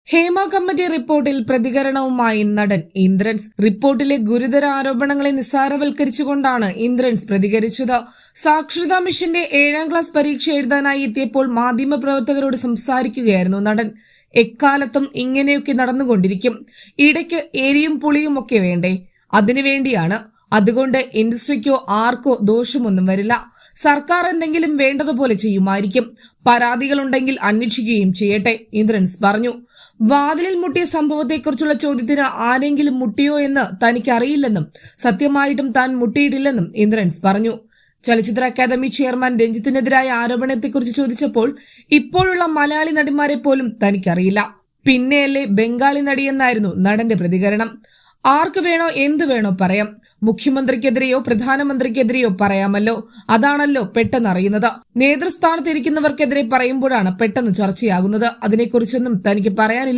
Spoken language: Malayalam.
ഹേമ കമ്മിറ്റി റിപ്പോർട്ടിൽ പ്രതികരണവുമായി നടൻ ഇന്ദ്രൻസ്. റിപ്പോർട്ടിലെ ഗുരുതര ആരോപണങ്ങളെ നിസ്സാരവൽക്കരിച്ചുകൊണ്ടാണ് ഇന്ദ്രൻസ് പ്രതികരിച്ചത്. സാക്ഷരതാ മിഷന്റെ 7ാം ക്ലാസ് പരീക്ഷ എഴുതാനായി എത്തിയപ്പോൾ മാധ്യമപ്രവർത്തകരോട് സംസാരിക്കുകയായിരുന്നു നടൻ. എക്കാലത്തും ഇങ്ങനെയൊക്കെ നടന്നുകൊണ്ടിരിക്കും. ഇടയ്ക്ക് എരിയും പുളിയും ഒക്കെ വേണ്ടേ? അതിനുവേണ്ടിയാണ്. അതുകൊണ്ട് ഇൻഡസ്ട്രിക്കോ ആർക്കോ ദോഷമൊന്നും വരില്ല. സർക്കാർ എന്തെങ്കിലും വേണ്ടതുപോലെ ചെയ്യുമായിരിക്കും. പരാതികളുണ്ടെങ്കിൽ അന്വേഷിക്കുകയും ചെയ്യട്ടെ, ഇന്ദ്രൻസ് പറഞ്ഞു. വാതിലിൽ മുട്ടിയ സംഭവത്തെക്കുറിച്ചുള്ള ചോദ്യത്തിന് ആരെങ്കിലും മുട്ടിയോ എന്ന് തനിക്കറിയില്ലെന്നും സത്യമായിട്ടും താൻ മുട്ടിയിട്ടില്ലെന്നും ഇന്ദ്രൻസ് പറഞ്ഞു. ചലച്ചിത്ര അക്കാദമി ചെയർമാൻ രഞ്ജിത്തിനെതിരായ ആരോപണത്തെക്കുറിച്ച് ചോദിച്ചപ്പോൾ ഇപ്പോഴുള്ള മലയാളി നടിമാരെ പോലും തനിക്കറിയില്ല, പിന്നെയല്ലേ ബംഗാളി നടിയെന്നായിരുന്നു നടന്റെ പ്രതികരണം. ആർക്ക് വേണോ എന്തു വേണോ പറയാം. മുഖ്യമന്ത്രിക്കെതിരെയോ പ്രധാനമന്ത്രിക്കെതിരെയോ പറയാമല്ലോ. അതാണല്ലോ പെട്ടെന്നറിയുന്നത്. നേതൃസ്ഥാനത്തിരിക്കുന്നവർക്കെതിരെ പറയുമ്പോഴാണ് പെട്ടെന്ന് ചർച്ചയാകുന്നത്. അതിനെക്കുറിച്ചൊന്നും തനിക്ക് പറയാനില്ല.